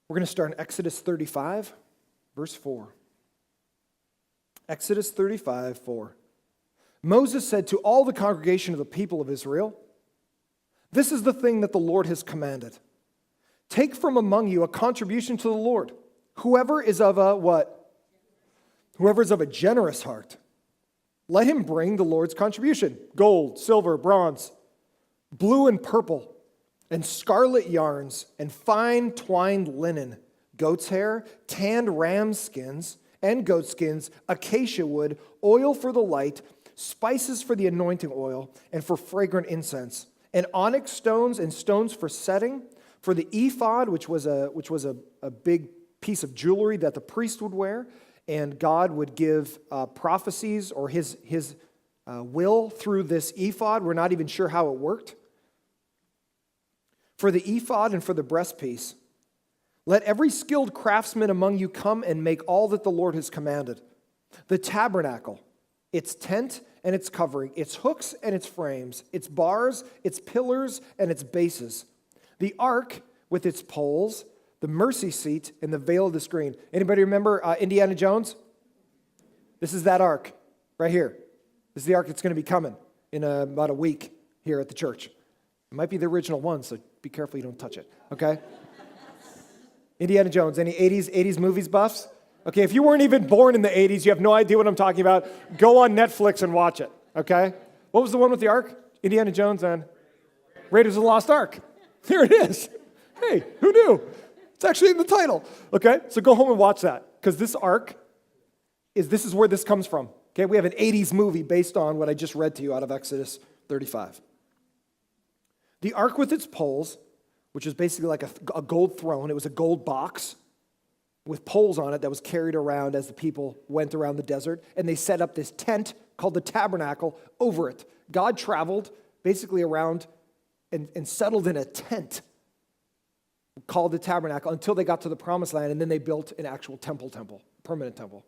We're going to start in Exodus 35, verse 4. Exodus 35, 4. Moses said to all the congregation of the people of Israel, "This is the thing that the Lord has commanded. Take from among you a contribution to the Lord. Whoever is of a" what? "Whoever is of a generous heart. Let him bring the Lord's contribution: gold, silver, bronze, blue and purple, and scarlet yarns, and fine twined linen, goat's hair, tanned ram skins and goat skins, acacia wood, oil for the light, spices for the anointing oil, and for fragrant incense, and onyx stones and stones for setting, for the ephod, which was a big piece of jewelry that the priest would wear, and God would give prophecies or his will through this ephod. We're not even sure how it worked. For the ephod and for the breastpiece, let every skilled craftsman among you come and make all that the Lord has commanded. The tabernacle, its tent and its covering, its hooks and its frames, its bars, its pillars and its bases, the ark with its poles, the mercy seat, and the veil of the screen." Anybody remember Indiana Jones? This is that ark right here. This is the ark that's going to be coming in about a week here at the church. It might be the original one, so be careful you don't touch it, okay? Indiana Jones, any 80s movies buffs? Okay, if you weren't even born in the 80s, you have no idea what I'm talking about, go on Netflix and watch it, okay? What was the one with the ark? Indiana Jones and Raiders of the Lost Ark. Here it is. Hey, who knew? It's actually in the title, okay? So go home and watch that, because this ark, this is where this comes from, okay? We have an 80s movie based on what I just read to you out of Exodus 35. The ark with its poles, which is basically like a gold throne. It was a gold box with poles on it that was carried around as the people went around the desert. And they set up this tent called the tabernacle over it. God traveled basically around and settled in a tent called the tabernacle until they got to the promised land. And then they built an actual temple, permanent temple.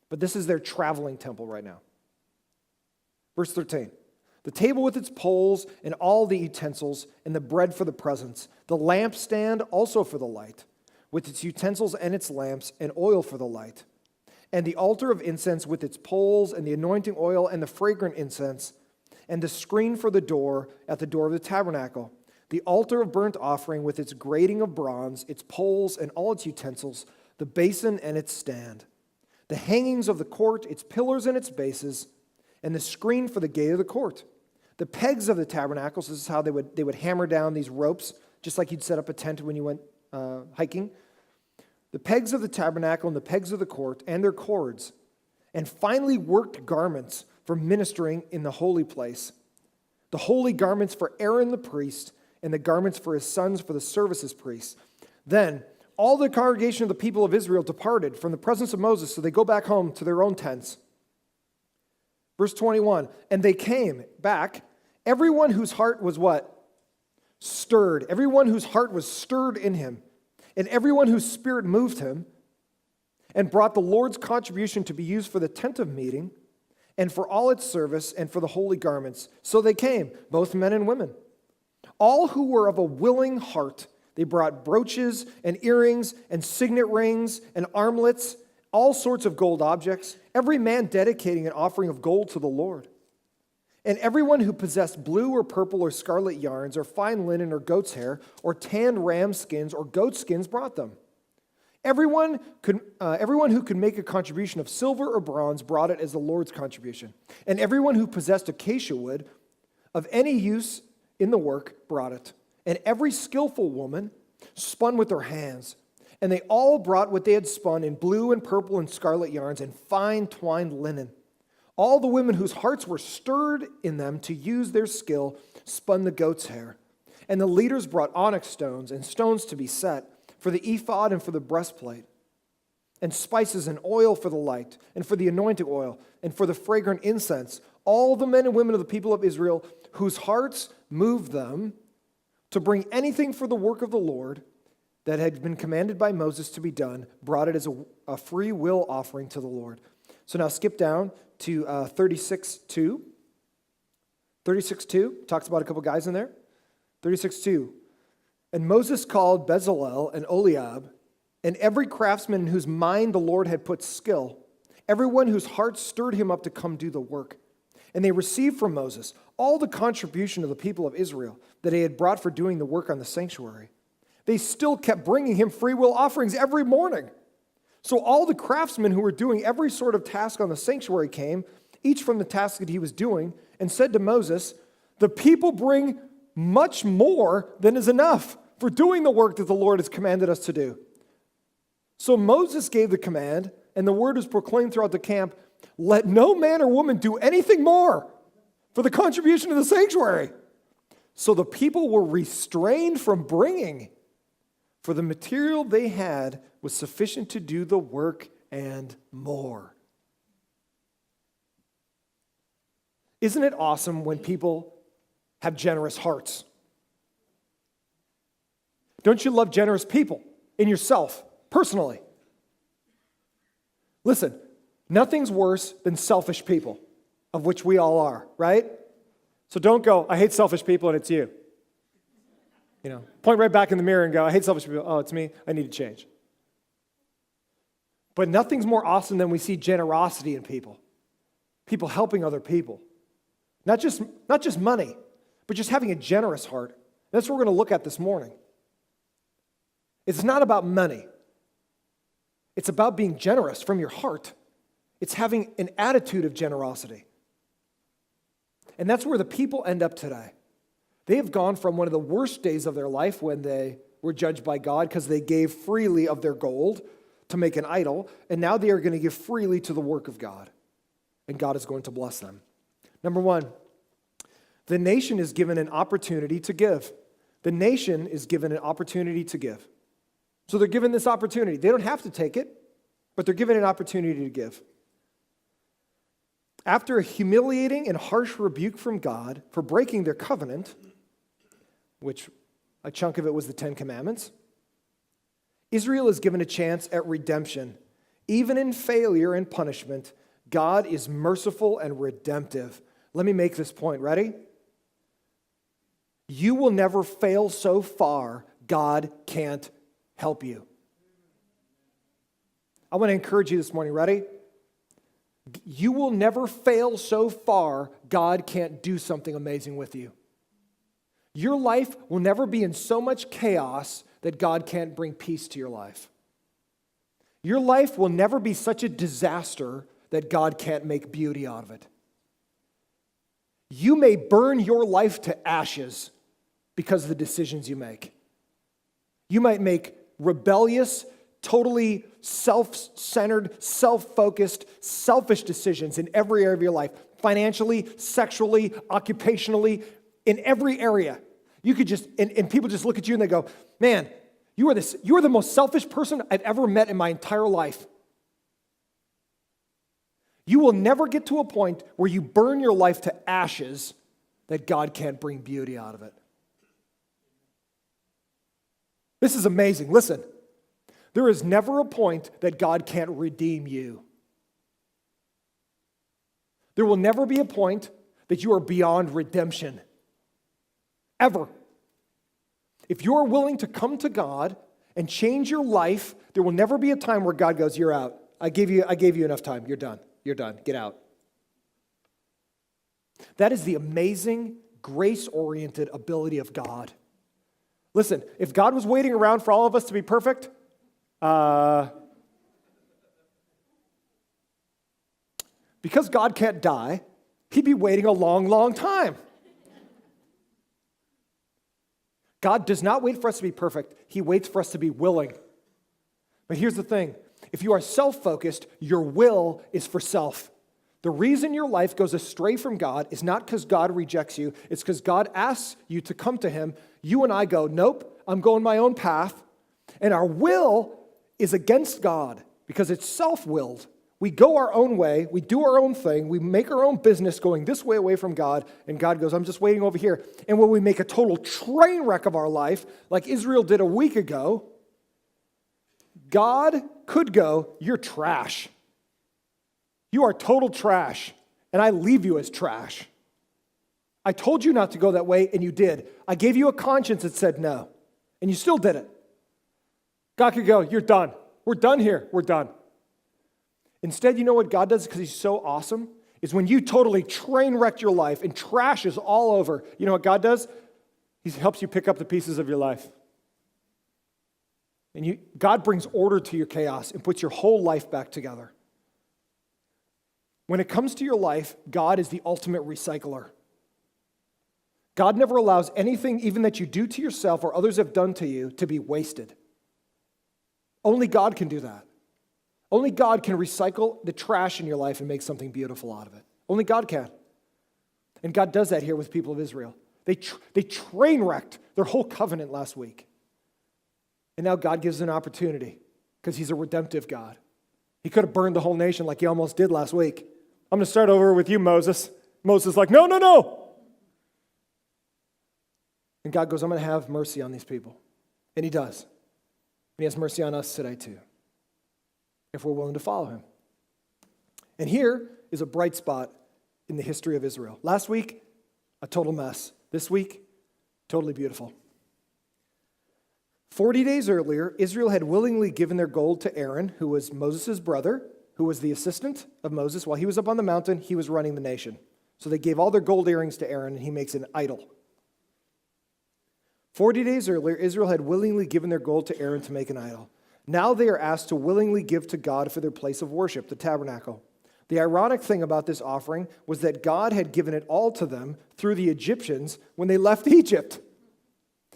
But this is their traveling temple right now. Verse 13. The table with its poles and all the utensils and the bread for the presence, the lampstand also for the light, with its utensils and its lamps and oil for the light, and the altar of incense with its poles and the anointing oil and the fragrant incense, and the screen for the door at the door of the tabernacle, the altar of burnt offering with its grating of bronze, its poles and all its utensils, the basin and its stand, the hangings of the court, its pillars and its bases, and the screen for the gate of the court. The pegs of the tabernacles, this is how they would hammer down these ropes, just like you'd set up a tent when you went hiking. The pegs of the tabernacle and the pegs of the court and their cords, and finely worked garments for ministering in the holy place. The holy garments for Aaron the priest, and the garments for his sons for the service as priests. Then all the congregation of the people of Israel departed from the presence of Moses, so they go back home to their own tents. Verse 21, and they came back, everyone whose heart was what? Stirred. Everyone whose heart was stirred in him, and everyone whose spirit moved him, and brought the Lord's contribution to be used for the tent of meeting, and for all its service, and for the holy garments. So they came, both men and women. All who were of a willing heart, they brought brooches and earrings and signet rings and armlets, all sorts of gold objects, every man dedicating an offering of gold to the Lord. And everyone who possessed blue or purple or scarlet yarns or fine linen or goat's hair or tanned ram skins or goat skins brought them. Everyone who could make a contribution of silver or bronze brought it as the Lord's contribution. And everyone who possessed acacia wood of any use in the work brought it. And every skillful woman spun with her hands. And they all brought what they had spun in blue and purple and scarlet yarns and fine twined linen. All the women whose hearts were stirred in them to use their skill spun the goat's hair. And the leaders brought onyx stones and stones to be set for the ephod and for the breastplate, and spices and oil for the light, and for the anointing oil, and for the fragrant incense. All the men and women of the people of Israel whose hearts moved them to bring anything for the work of the Lord that had been commanded by Moses to be done, brought it as a free will offering to the Lord. So now skip down to 36:2. 36:2 talks about a couple guys in there. 36:2. And Moses called Bezalel and Oliab And every craftsman in whose mind the Lord had put skill, everyone whose heart stirred him up to come do the work. And they received from Moses all the contribution of the people of Israel that he had brought for doing the work on the sanctuary. They still kept bringing him free will offerings every morning. So all the craftsmen who were doing every sort of task on the sanctuary came, each from the task that he was doing, and said to Moses, "The people bring much more than is enough for doing the work that the Lord has commanded us to do." So Moses gave the command, and the word was proclaimed throughout the camp, "Let no man or woman do anything more for the contribution of the sanctuary." So the people were restrained from bringing, for the material they had was sufficient to do the work and more. Isn't it awesome when people have generous hearts? Don't you love generous people in yourself, personally? Listen, nothing's worse than selfish people, of which we all are, right? So don't go, "I hate selfish people," and it's you. Point right back in the mirror and go, "I hate selfish people. Oh, it's me. I need to change." But nothing's more awesome than we see generosity in people. People helping other people. Not just money, but just having a generous heart. That's what we're going to look at this morning. It's not about money. It's about being generous from your heart. It's having an attitude of generosity. And that's where the people end up today. They have gone from one of the worst days of their life when they were judged by God because they gave freely of their gold to make an idol, and now they are going to give freely to the work of God, and God is going to bless them. Number one, the nation is given an opportunity to give. The nation is given an opportunity to give. So they're given this opportunity. They don't have to take it, but they're given an opportunity to give. After a humiliating and harsh rebuke from God for breaking their covenant, which a chunk of it was the Ten Commandments, Israel is given a chance at redemption. Even in failure and punishment, God is merciful and redemptive. Let me make this point. Ready? You will never fail so far, God can't help you. I want to encourage you this morning. Ready? You will never fail so far, God can't do something amazing with you. Your life will never be in so much chaos that God can't bring peace to your life. Your life will never be such a disaster that God can't make beauty out of it. You may burn your life to ashes because of the decisions you make. You might make rebellious, totally self-centered, self-focused, selfish decisions in every area of your life. Financially, sexually, occupationally, in every area. You could just, and people just look at you and they go, "Man, you are the most selfish person I've ever met in my entire life." You will never get to a point where you burn your life to ashes that God can't bring beauty out of it. This is amazing. Listen, there is never a point that God can't redeem you. There will never be a point that you are beyond redemption. Ever. If you're willing to come to God and change your life, there will never be a time where God goes, "You're out. I gave you enough time. You're done. You're done. Get out." That is the amazing, grace-oriented ability of God. Listen, if God was waiting around for all of us to be perfect, because God can't die, he'd be waiting a long, long time. God does not wait for us to be perfect. He waits for us to be willing. But here's the thing. If you are self-focused, your will is for self. The reason your life goes astray from God is not because God rejects you. It's because God asks you to come to him. You and I go, "Nope, I'm going my own path." And our will is against God because it's self-willed. We go our own way. We do our own thing. We make our own business going this way away from God. And God goes, "I'm just waiting over here." And when we make a total train wreck of our life, like Israel did a week ago, God could go, "You're trash. You are total trash. And I leave you as trash. I told you not to go that way, and you did. I gave you a conscience that said no, and you still did it." God could go, you're done. We're done here. We're done. Instead, you know what God does because he's so awesome? Is when you totally train wreck your life and trash is all over, you know what God does? He helps you pick up the pieces of your life. And God brings order to your chaos and puts your whole life back together. When it comes to your life, God is the ultimate recycler. God never allows anything, even that you do to yourself or others have done to you, to be wasted. Only God can do that. Only God can recycle the trash in your life and make something beautiful out of it. Only God can. And God does that here with the people of Israel. They train wrecked their whole covenant last week. And now God gives an opportunity because he's a redemptive God. He could have burned the whole nation like he almost did last week. I'm going to start over with you, Moses. Moses is like, no, no, no. And God goes, I'm going to have mercy on these people. And he does. And he has mercy on us today too, if we're willing to follow him. And here is a bright spot in the history of Israel. Last week, a total mess. This week, totally beautiful. 40 days earlier, Israel had willingly given their gold to Aaron, who was Moses' brother, who was the assistant of Moses. While he was up on the mountain, he was running the nation. So they gave all their gold earrings to Aaron, and he makes an idol. 40 days earlier, Israel had willingly given their gold to Aaron to make an idol. Now they are asked to willingly give to God for their place of worship, the tabernacle. The ironic thing about this offering was that God had given it all to them through the Egyptians when they left Egypt.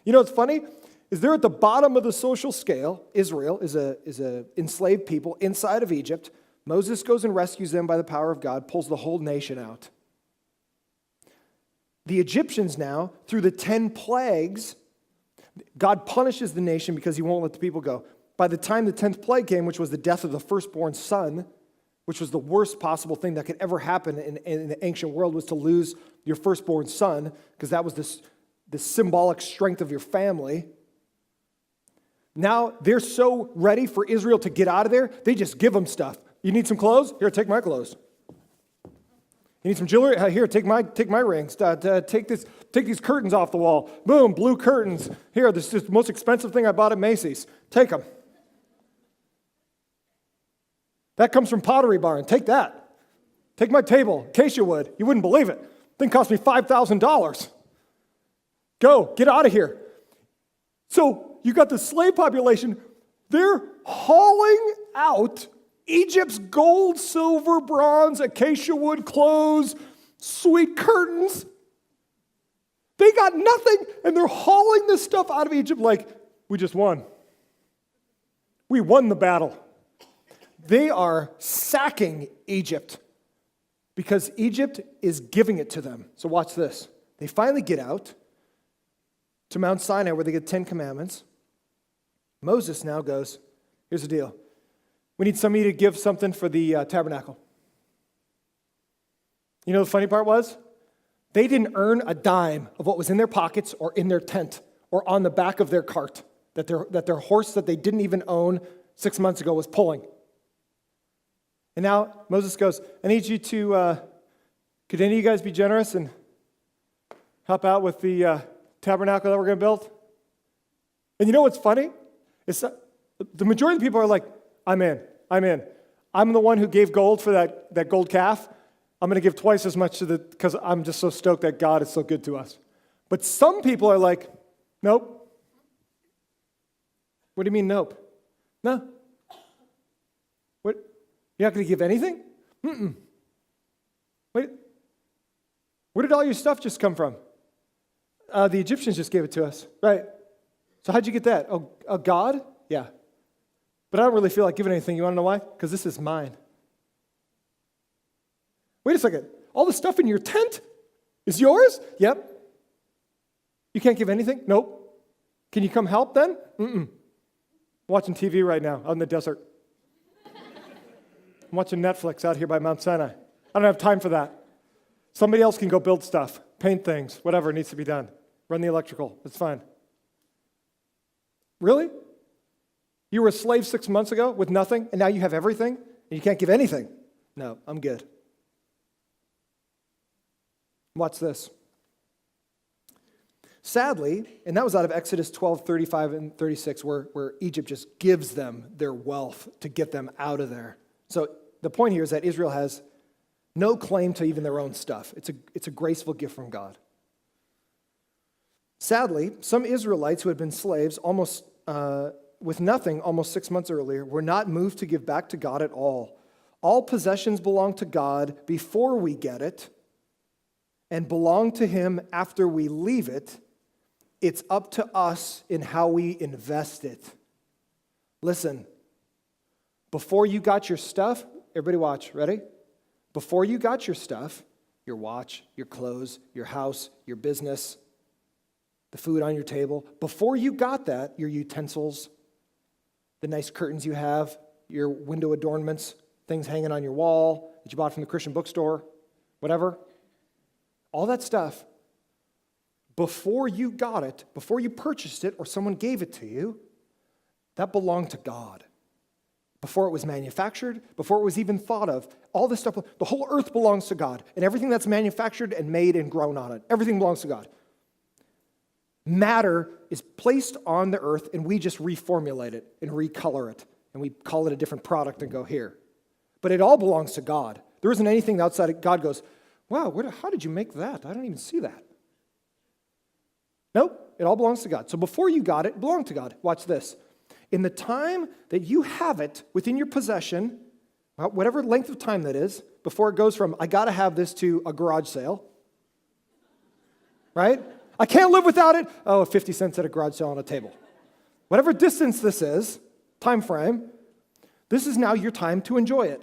You know what's funny? Is they're at the bottom of the social scale. Israel is a enslaved people inside of Egypt. Moses goes and rescues them by the power of God, pulls the whole nation out. The Egyptians now, through the 10 plagues, God punishes the nation because he won't let the people go. By the time the 10th plague came, which was the death of the firstborn son, which was the worst possible thing that could ever happen in the ancient world, was to lose your firstborn son, because that was the symbolic strength of your family. Now they're so ready for Israel to get out of there, they just give them stuff. You need some clothes? Here, take my clothes. You need some jewelry? Here, take my rings. Take these curtains off the wall. Boom, blue curtains. Here, this is the most expensive thing I bought at Macy's. Take them. That comes from Pottery Barn. Take that. Take my table, acacia wood. You wouldn't believe it. Thing cost me $5,000. Go, get out of here. So you got the slave population. They're hauling out Egypt's gold, silver, bronze, acacia wood, clothes, sweet curtains. They got nothing, and they're hauling this stuff out of Egypt like, we just won. We won the battle. They are sacking Egypt because Egypt is giving it to them. So watch this. They finally get out to Mount Sinai where they get 10 commandments. Moses now goes, here's the deal. We need somebody to give something for the tabernacle. You know the funny part was? They didn't earn a dime of what was in their pockets or in their tent or on the back of their cart that their horse that they didn't even own 6 months ago was pulling. And now Moses goes, I need you to, could any of you guys be generous and help out with the tabernacle that we're going to build? And you know what's funny? It's the majority of the people are like, I'm in. I'm the one who gave gold for that gold calf. I'm going to give twice as much because I'm just so stoked that God is so good to us. But some people are like, nope. What do you mean, nope? No. What? You're not going to give anything? Mm-mm. Wait. Where did all your stuff just come from? The Egyptians just gave it to us. Right. So how'd you get that? Oh, God? Yeah. But I don't really feel like giving anything. You want to know why? Because this is mine. Wait a second. All the stuff in your tent is yours? Yep. You can't give anything? Nope. Can you come help then? Mm-mm. I'm watching TV right now out in the desert. I'm watching Netflix out here by Mount Sinai. I don't have time for that. Somebody else can go build stuff, paint things, whatever needs to be done. Run the electrical. It's fine. Really? You were a slave 6 months ago with nothing, and now you have everything, and you can't give anything? No, I'm good. Watch this. Sadly, and that was out of Exodus 12, 35 and 36, where Egypt just gives them their wealth to get them out of there. So the point here is that Israel has no claim to even their own stuff. It's a graceful gift from God. Sadly, some Israelites who had been slaves almost with nothing almost 6 months earlier were not moved to give back to God at all. All possessions belong to God before we get it and belong to Him after we leave it. It's up to us in how we invest it. Listen, before you got your stuff, everybody watch, ready? Before you got your stuff, your watch, your clothes, your house, your business, the food on your table, before you got that, your utensils, the nice curtains you have, your window adornments, things hanging on your wall that you bought from the Christian bookstore, whatever, all that stuff, before you got it, before you purchased it or someone gave it to you, that belonged to God. Before it was manufactured, before it was even thought of, all this stuff, the whole earth belongs to God, and everything that's manufactured and made and grown on it, everything belongs to God. Matter is placed on the earth, and we just reformulate it and recolor it, and we call it a different product and go here. But it all belongs to God. There isn't anything outside of God goes, wow, how did you make that? I don't even see that. Nope, it all belongs to God. So before you got it, it belonged to God. Watch this. In the time that you have it within your possession, whatever length of time that is, before it goes from, I got to have this to a garage sale, right? I can't live without it. Oh, 50 cents at a garage sale on a table. Whatever distance this is, time frame, this is now your time to enjoy it.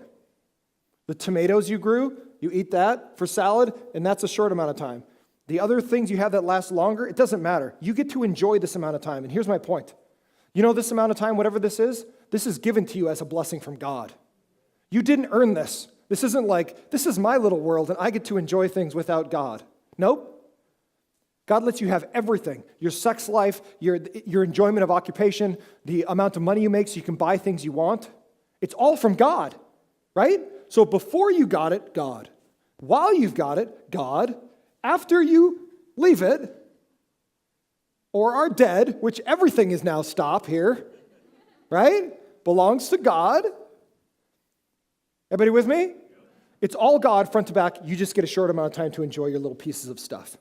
The tomatoes you grew, you eat that for salad, and that's a short amount of time. The other things you have that last longer, it doesn't matter. You get to enjoy this amount of time. And here's my point. You know this amount of time, whatever this is given to you as a blessing from God. You didn't earn this. This isn't like, this is my little world and I get to enjoy things without God. Nope. God lets you have everything. Your sex life, your enjoyment of occupation, the amount of money you make so you can buy things you want. It's all from God, right? So before you got it, God. While you've got it, God. After you leave it, or are dead, which everything is now stop here, right? Belongs to God. Everybody with me? It's all God front to back. You just get a short amount of time to enjoy your little pieces of stuff.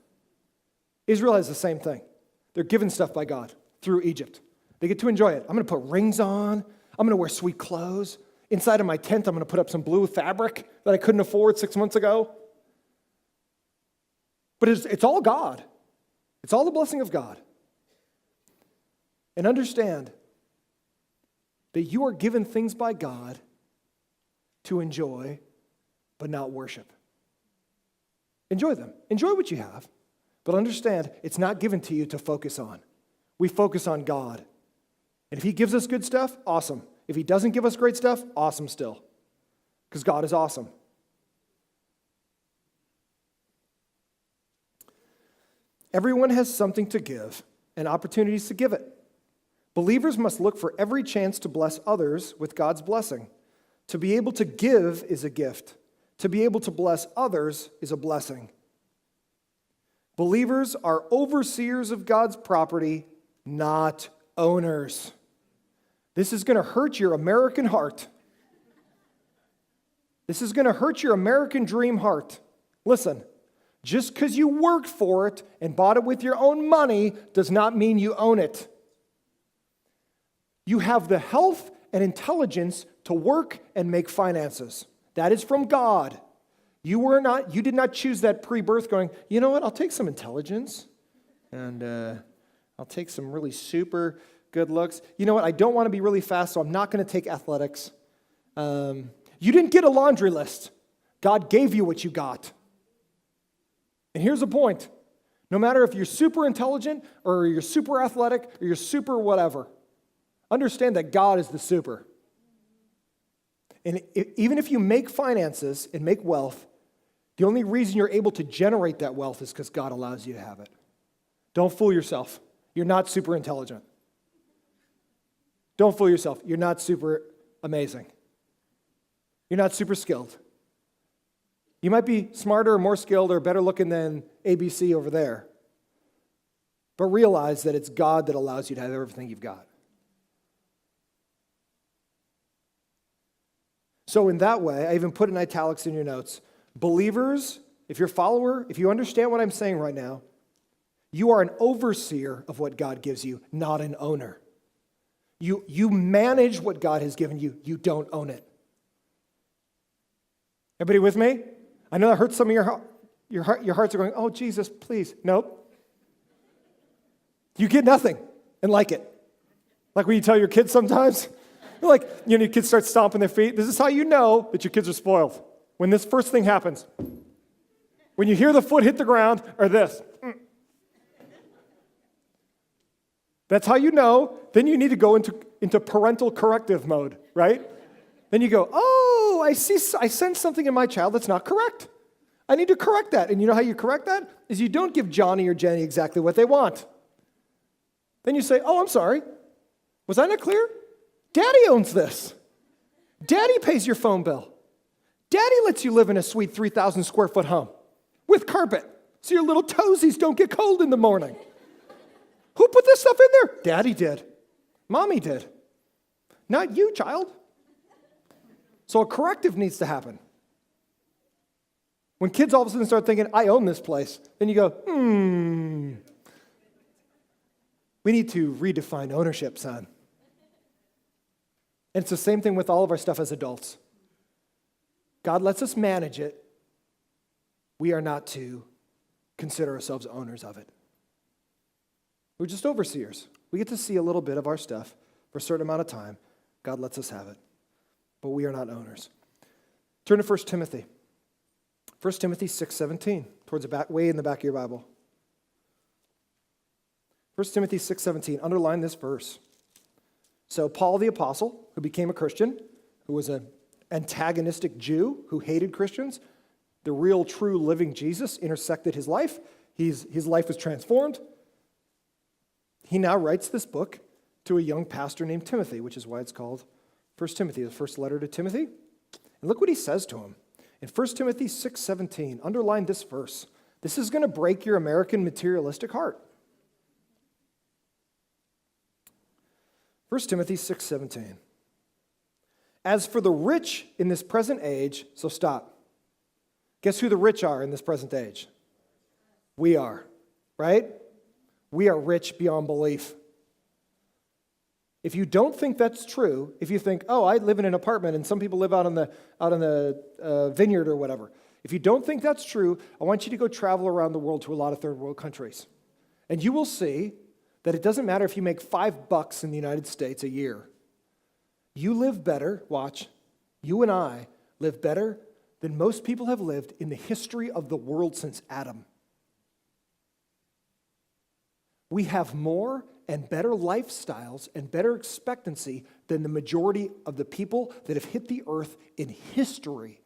Israel has the same thing. They're given stuff by God through Egypt. They get to enjoy it. I'm going to put rings on. I'm going to wear sweet clothes. Inside of my tent, I'm going to put up some blue fabric that I couldn't afford 6 months ago. But it's all God. It's all the blessing of God. And understand that you are given things by God to enjoy, but not worship. Enjoy them. Enjoy what you have. But understand, it's not given to you to focus on. We focus on God. And if He gives us good stuff, awesome. If He doesn't give us great stuff, awesome still. Because God is awesome. Everyone has something to give and opportunities to give it. Believers must look for every chance to bless others with God's blessing. To be able to give is a gift. To be able to bless others is a blessing. Believers are overseers of God's property, not owners. This is going to hurt your American heart. This is going to hurt your American dream heart. Listen, just because you worked for it and bought it with your own money does not mean you own it. You have the health and intelligence to work and make finances. That is from God. You did not choose that pre-birth going, you know what, I'll take some intelligence and I'll take some really super good looks. You know what, I don't want to be really fast, so I'm not going to take athletics. You didn't get a laundry list. God gave you what you got. And here's the point. No matter if you're super intelligent or you're super athletic or you're super whatever, understand that God is the super. And even if you make finances and make wealth, the only reason you're able to generate that wealth is because God allows you to have it. Don't fool yourself. You're not super intelligent. Don't fool yourself. You're not super amazing. You're not super skilled. You might be smarter or more skilled or better looking than ABC over there. but realize that it's God that allows you to have everything you've got. So in that way, I even put in italics in your notes, believers, if you're a follower, if you understand what I'm saying right now, you are an overseer of what God gives you, not an owner. You manage what God has given you. You don't own it. Everybody with me? I know that hurts some of your hearts are going, oh, Jesus, please. Nope. You get nothing and like it. Like when you tell your kids sometimes, like, your kids start stomping their feet. This is how you know that your kids are spoiled. When this first thing happens. When you hear the foot hit the ground, or this. That's how you know. Then you need to go into parental corrective mode, right? Then you go, oh, I sense something in my child that's not correct. I need to correct that. And you know how you correct that? Is you don't give Johnny or Jenny exactly what they want. Then you say, oh, I'm sorry. Was I not clear? Daddy owns this. Daddy pays your phone bill. Daddy lets you live in a sweet 3,000 square foot home with carpet so your little toesies don't get cold in the morning. Who put this stuff in there? Daddy did. Mommy did. Not you, child. So a corrective needs to happen. When kids all of a sudden start thinking, I own this place, then you go, we need to redefine ownership, son. And it's the same thing with all of our stuff as adults. God lets us manage it. We are not to consider ourselves owners of it. We're just overseers. We get to see a little bit of our stuff for a certain amount of time. God lets us have it. But we are not owners. Turn to 1 Timothy. 1 Timothy 6:17, towards the back, way in the back of your Bible. 1 Timothy 6:17, underline this verse. So Paul the apostle, who became a Christian, who was an antagonistic Jew who hated Christians, the real, true, living Jesus intersected his life. His life was transformed. He now writes this book to a young pastor named Timothy, which is why it's called 1 Timothy, the first letter to Timothy. And look what he says to him. In 1 Timothy 6:17, underline this verse. This is going to break your American materialistic heart. 1 Timothy 6:17. As for the rich in this present age, so stop. Guess who the rich are in this present age? We are, right? We are rich beyond belief. If you don't think that's true, if you think, oh, I live in an apartment and some people live out on the vineyard or whatever. If you don't think that's true, I want you to go travel around the world to a lot of third world countries. And you will see that it doesn't matter if you make $5 in the United States a year. You live better, watch, you and I live better than most people have lived in the history of the world since Adam. We have more and better lifestyles and better expectancy than the majority of the people that have hit the earth in history.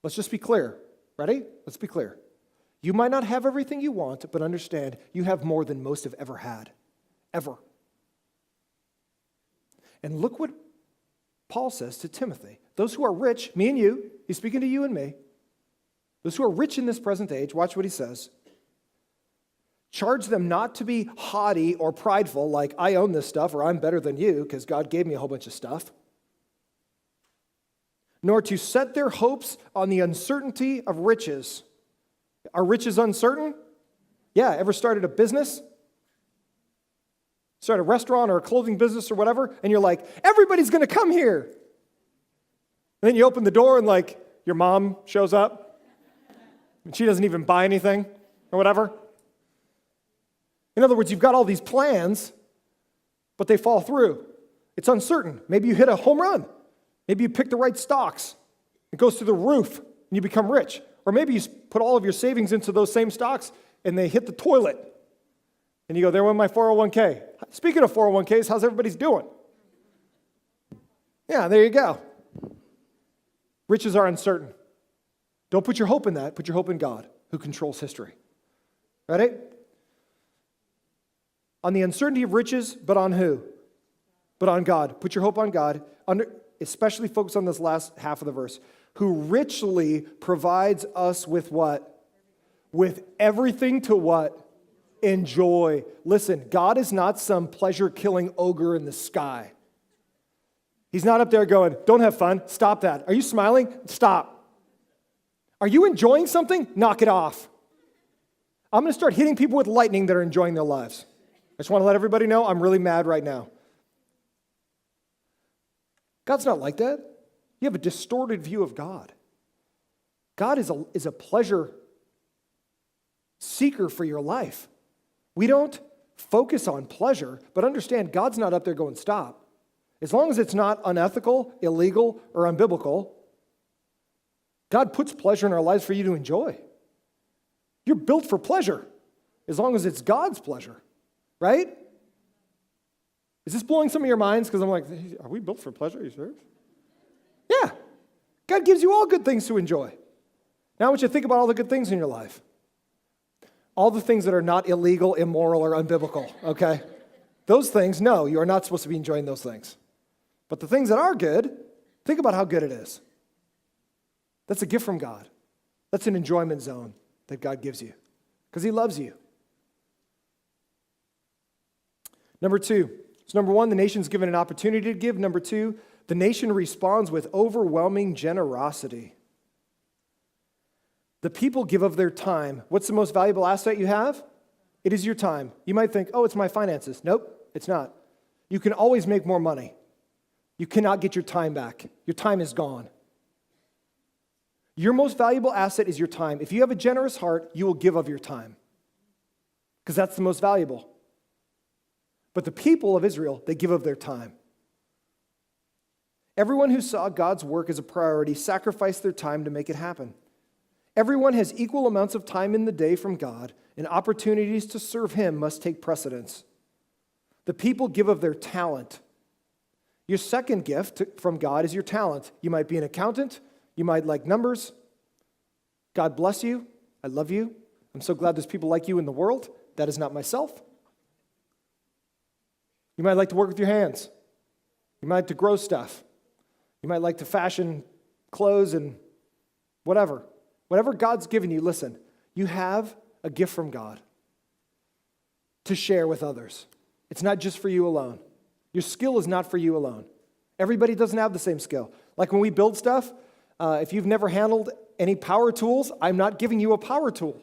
Let's just be clear. Ready? Let's be clear. You might not have everything you want, but understand you have more than most have ever had. Ever. And look what Paul says to Timothy. Those who are rich, me and you, he's speaking to you and me. Those who are rich in this present age, watch what he says. Charge them not to be haughty or prideful, like I own this stuff or I'm better than you because God gave me a whole bunch of stuff. Nor to set their hopes on the uncertainty of riches. Are riches uncertain? Yeah, ever started a business? Start a restaurant or a clothing business or whatever, and you're like, everybody's going to come here. And then you open the door and like your mom shows up and she doesn't even buy anything or whatever. In other words, you've got all these plans, but they fall through. It's uncertain. Maybe you hit a home run. Maybe you pick the right stocks. It goes through the roof and you become rich. Or maybe you put all of your savings into those same stocks and they hit the toilet. And you go, there went my 401k. Speaking of 401ks, how's everybody's doing? Yeah, there you go. Riches are uncertain. Don't put your hope in that. Put your hope in God, who controls history. Ready? On the uncertainty of riches, but on who? But on God. Put your hope on God, especially focus on this last half of the verse. Who richly provides us with what? With everything to what? Enjoy. Listen, God is not some pleasure-killing ogre in the sky. He's not up there going, don't have fun. Stop that. Are you smiling? Stop. Are you enjoying something? Knock it off. I'm going to start hitting people with lightning that are enjoying their lives. I just want to let everybody know I'm really mad right now. God's not like that. You have a distorted view of God. God is a pleasure seeker for your life. We don't focus on pleasure, but understand God's not up there going, stop. As long as it's not unethical, illegal, or unbiblical, God puts pleasure in our lives for you to enjoy. You're built for pleasure, as long as it's God's pleasure, right? Is this blowing some of your minds? Because I'm like, hey, are we built for pleasure? Are you serious? Yeah. God gives you all good things to enjoy. Now I want you to think about all the good things in your life. All the things that are not illegal, immoral, or unbiblical, okay? Those things, no, you are not supposed to be enjoying those things. But the things that are good, think about how good it is. That's a gift from God. That's an enjoyment zone that God gives you because he loves you. Number two. So number one, the nation's given an opportunity to give. Number two, the nation responds with overwhelming generosity. The people give of their time. What's the most valuable asset you have? It is your time. You might think, oh, it's my finances. Nope, it's not. You can always make more money. You cannot get your time back. Your time is gone. Your most valuable asset is your time. If you have a generous heart, you will give of your time because that's the most valuable. But the people of Israel, they give of their time. Everyone who saw God's work as a priority sacrificed their time to make it happen. Everyone has equal amounts of time in the day from God, and opportunities to serve him must take precedence. The people give of their talent. Your second gift from God is your talent. You might be an accountant. You might like numbers. God bless you. I love you. I'm so glad there's people like you in the world. That is not myself. You might like to work with your hands. You might like to grow stuff. You might like to fashion clothes and whatever. Whatever God's given you, listen, you have a gift from God to share with others. It's not just for you alone. Your skill is not for you alone. Everybody doesn't have the same skill. Like when we build stuff, if you've never handled any power tools, I'm not giving you a power tool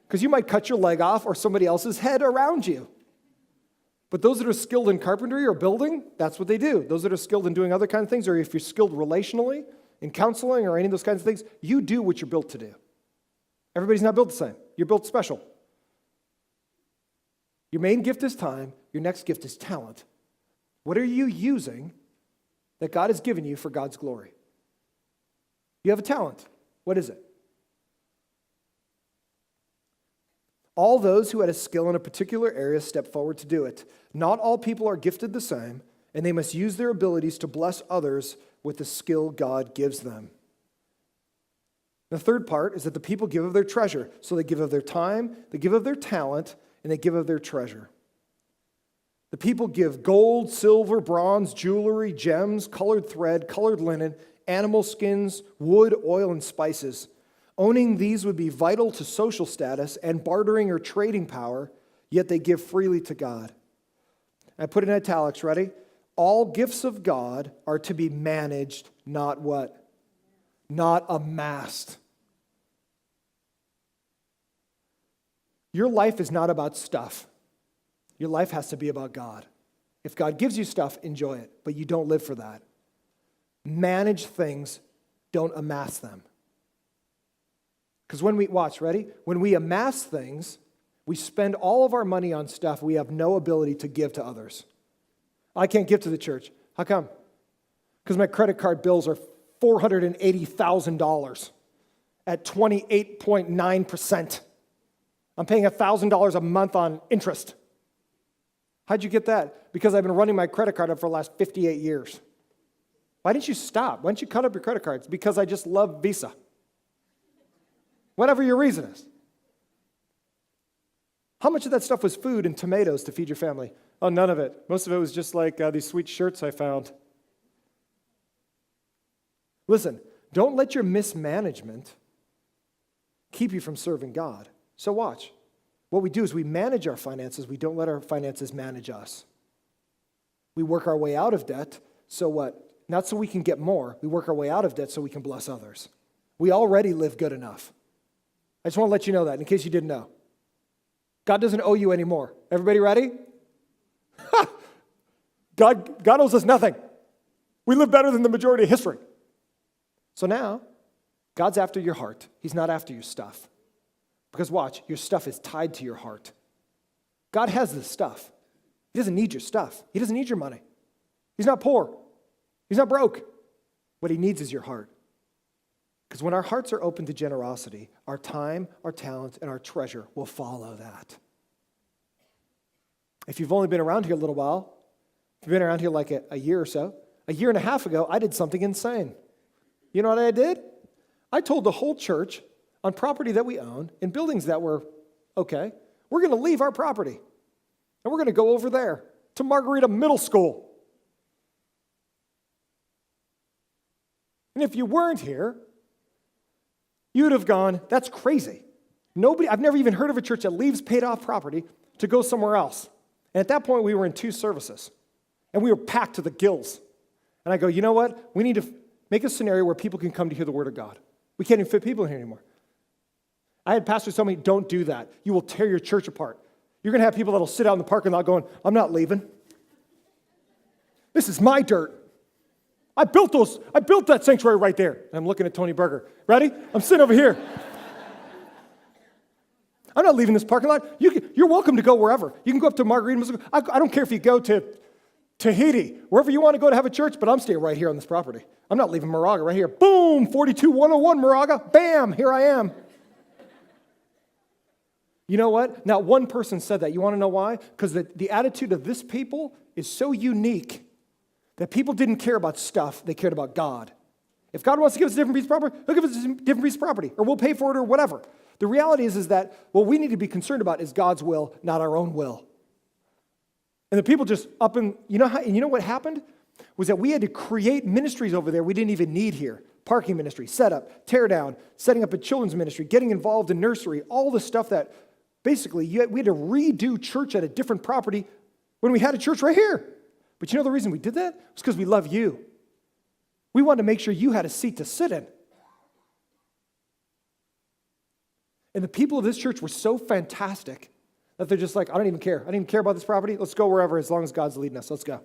because you might cut your leg off or somebody else's head around you. But those that are skilled in carpentry or building, that's what they do. Those that are skilled in doing other kinds of things, or if you're skilled relationally, in counseling or any of those kinds of things, you do what you're built to do. Everybody's not built the same. You're built special. Your main gift is time. Your next gift is talent. What are you using that God has given you for God's glory? You have a talent. What is it? All those who had a skill in a particular area stepped forward to do it. Not all people are gifted the same, and they must use their abilities to bless others with the skill God gives them. The third part is that the people give of their treasure. So they give of their time, they give of their talent, and they give of their treasure. The people give gold, silver, bronze, jewelry, gems, colored thread, colored linen, animal skins, wood, oil, and spices. Owning these would be vital to social status and bartering or trading power, yet they give freely to God. I put in italics, ready? All gifts of God are to be managed, not what? Not amassed. Your life is not about stuff. Your life has to be about God. If God gives you stuff, enjoy it, but you don't live for that. Manage things, don't amass them. Because when we, watch, ready? When we amass things, we spend all of our money on stuff we have no ability to give to others. I can't give to the church. How come? Because my credit card bills are $480,000 at 28.9%. I'm paying $1,000 a month on interest. How'd you get that? Because I've been running my credit card up for the last 58 years. Why didn't you stop? Why didn't you cut up your credit cards? Because I just love Visa. Whatever your reason is. How much of that stuff was food and tomatoes to feed your family? Oh, none of it. Most of it was just like these sweet shirts I found. Listen, don't let your mismanagement keep you from serving God. So watch. what we do is we manage our finances. We don't let our finances manage us. We work our way out of debt, so what? Not so we can get more. We work our way out of debt so we can bless others. We already live good enough. I just want to let you know that in case you didn't know. God doesn't owe you anymore. Everybody ready? God owes us nothing. We live better than the majority of history. So now, God's after your heart. He's not after your stuff. Because watch, your stuff is tied to your heart. God has this stuff. He doesn't need your stuff. He doesn't need your money. He's not poor. He's not broke. What he needs is your heart. Because when our hearts are open to generosity, our time, our talent, and our treasure will follow that. If you've only been around here a little while, if you've been around here like a year or so, a year and a half ago, I did something insane. You know what I did? I told the whole church on property that we own, in buildings that were okay, we're going to leave our property. And we're going to go over there to Margarita Middle School. And if you weren't here, you'd have gone, that's crazy. I've never even heard of a church that leaves paid off property to go somewhere else. And at that point, we were in 2 services. And we were packed to the gills. And I go, you know what? We need to make a scenario where people can come to hear the word of God. We can't even fit people in here anymore. I had pastors tell me, don't do that. You will tear your church apart. You're going to have people that will sit out in the parking lot going, I'm not leaving. This is my dirt. I built that sanctuary right there. And I'm looking at Tony Berger. Ready? I'm sitting over here. I'm not leaving this parking lot. You're welcome to go wherever. You can go up to Margarita. I don't care if you go to Tahiti, wherever you want to go to have a church, but I'm staying right here on this property. I'm not leaving Moraga right here. Boom, 42101 Moraga. Bam, here I am. You know what? Not one person said that. You want to know why? Because the attitude of this people is so unique that people didn't care about stuff. They cared about God. If God wants to give us a different piece of property, he'll give us a different piece of property, or we'll pay for it, or whatever. The reality is that what we need to be concerned about is God's will, not our own will. And the people just you know what happened? Was that we had to create ministries over there we didn't even need here. Parking ministry, set up, tear down, setting up a children's ministry, getting involved in nursery, all the stuff that basically we had to redo church at a different property when we had a church right here. But you know the reason we did that? It's because we love you. We wanted to make sure you had a seat to sit in. And the people of this church were so fantastic that they're just like, I don't even care. I don't even care about this property. Let's go wherever as long as God's leading us. Let's go.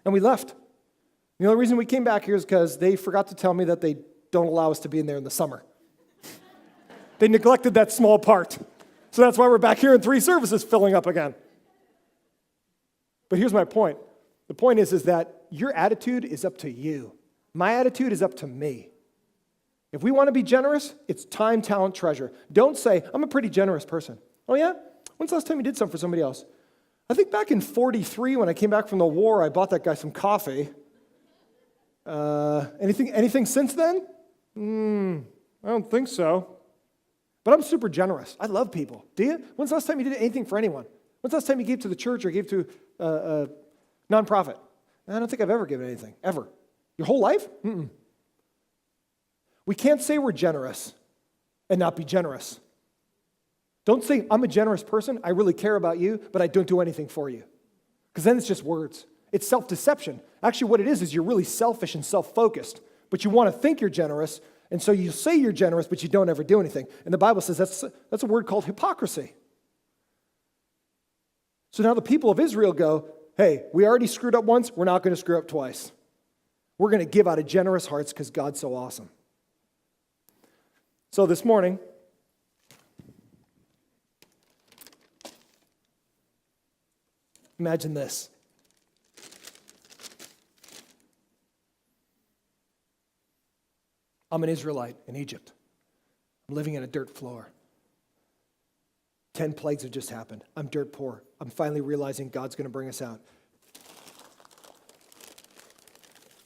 And we left. The only reason we came back here is because they forgot to tell me that they don't allow us to be in there in the summer. They neglected that small part. So that's why we're back here in 3 services filling up again. But here's my point. The point is that your attitude is up to you. My attitude is up to me. If we want to be generous, it's time, talent, treasure. Don't say, I'm a pretty generous person. Oh yeah? When's the last time you did something for somebody else? I think back in 43 when I came back from the war, I bought that guy some coffee. Anything since then? I don't think so. But I'm super generous. I love people. Do you? When's the last time you did anything for anyone? When's the last time you gave to the church or gave to a nonprofit? I don't think I've ever given anything, ever. Your whole life? We can't say we're generous and not be generous. Don't say, I'm a generous person, I really care about you, but I don't do anything for you. Because then it's just words. It's self-deception. Actually, what it is you're really selfish and self-focused, but you want to think you're generous, and so you say you're generous, but you don't ever do anything. And the Bible says that's a word called hypocrisy. So now the people of Israel go, hey, we already screwed up once, we're not going to screw up twice. We're going to give out of generous hearts because God's so awesome. So this morning, imagine this. I'm an Israelite in Egypt. I'm living on a dirt floor. 10 plagues have just happened. I'm dirt poor. I'm finally realizing God's going to bring us out.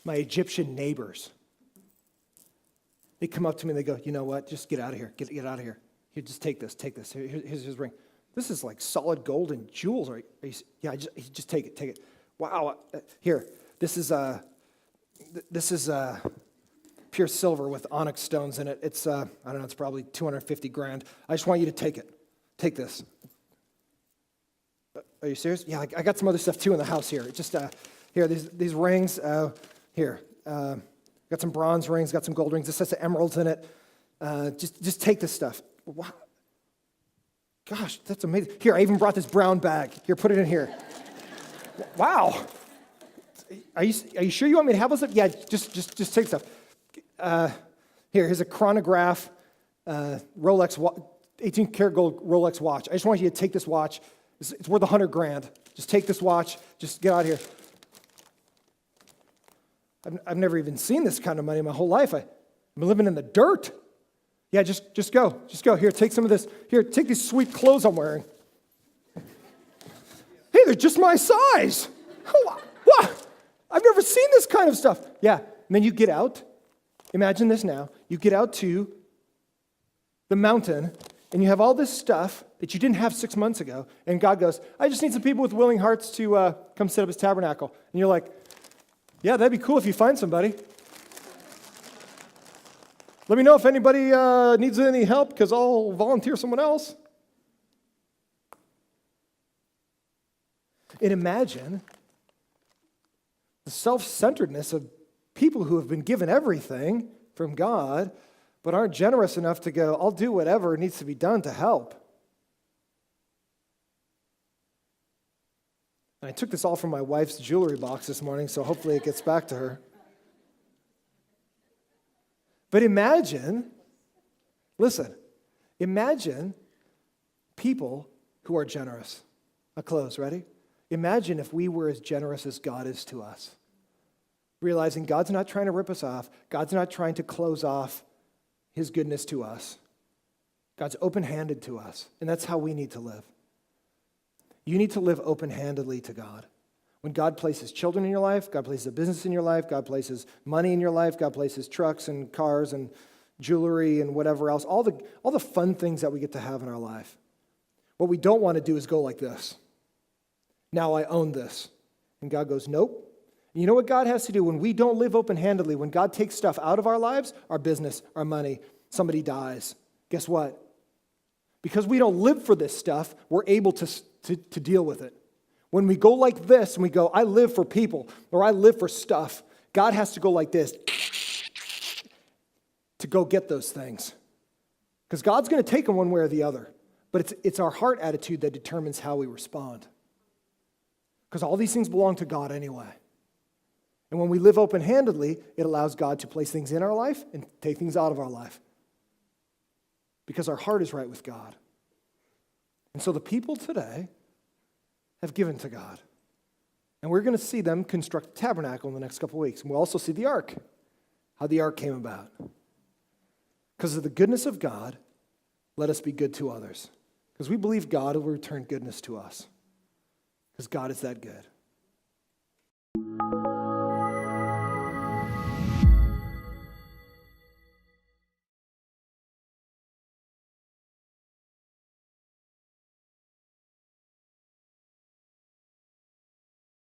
My Egyptian neighbors, they come up to me and they go, you know what? Just get out of here. Get out of here. Here, just take this. Here's his ring. This is like solid gold and jewels. Just take it. Wow. Here, this is pure silver with onyx stones in it. It's I don't know. It's probably $250,000. I just want you to take it. Take this. are you serious? Yeah, I got some other stuff too in the house here. Just, here, these rings, here. Got some bronze rings, got some gold rings. This has the emeralds in it. Just take this stuff. Wow. Gosh, that's amazing. Here, I even brought this brown bag. Here, put it in here. Wow. Are you sure you want me to have this stuff? Yeah, just take stuff. Here's a chronograph, Rolex, 18-karat gold Rolex watch. I just want you to take this watch. It's worth $100,000. Just take this watch. Just get out of here. I've never even seen this kind of money in my whole life. I've been living in the dirt. Yeah, just go. Just go. Here, take some of this. Here, take these sweet clothes I'm wearing. Hey, they're just my size. What? I've never seen this kind of stuff. Yeah, and then you get out. Imagine this now. You get out to the mountain, and you have all this stuff that you didn't have 6 months ago, and God goes, I just need some people with willing hearts to come set up his tabernacle. And you're like, yeah, that'd be cool if you find somebody. Let me know if anybody needs any help, because I'll volunteer someone else. And imagine the self-centeredness of people who have been given everything from God, but aren't generous enough to go, I'll do whatever needs to be done to help. And I took this all from my wife's jewelry box this morning, so hopefully it gets back to her. But imagine people who are generous. I'll close, ready? Imagine if we were as generous as God is to us. Realizing God's not trying to rip us off. God's not trying to close off his goodness to us. God's open-handed to us, and that's how we need to live. You need to live open-handedly to God. When God places children in your life, God places a business in your life, God places money in your life, God places trucks and cars and jewelry and whatever else, all the fun things that we get to have in our life. What we don't want to do is go like this. Now I own this. And God goes, nope. And you know what God has to do when we don't live open-handedly, when God takes stuff out of our lives, our business, our money, somebody dies. Guess what? Because we don't live for this stuff, we're able to deal with it. When we go like this and we go, I live for people or I live for stuff, God has to go like this to go get those things. Because God's going to take them one way or the other. But it's our heart attitude that determines how we respond. Because all these things belong to God anyway. And when we live open-handedly, it allows God to place things in our life and take things out of our life. Because our heart is right with God. And so the people today have given to God. And we're going to see them construct a tabernacle in the next couple of weeks. And we'll also see the ark, how the ark came about. Because of the goodness of God, let us be good to others. Because we believe God will return goodness to us. Because God is that good.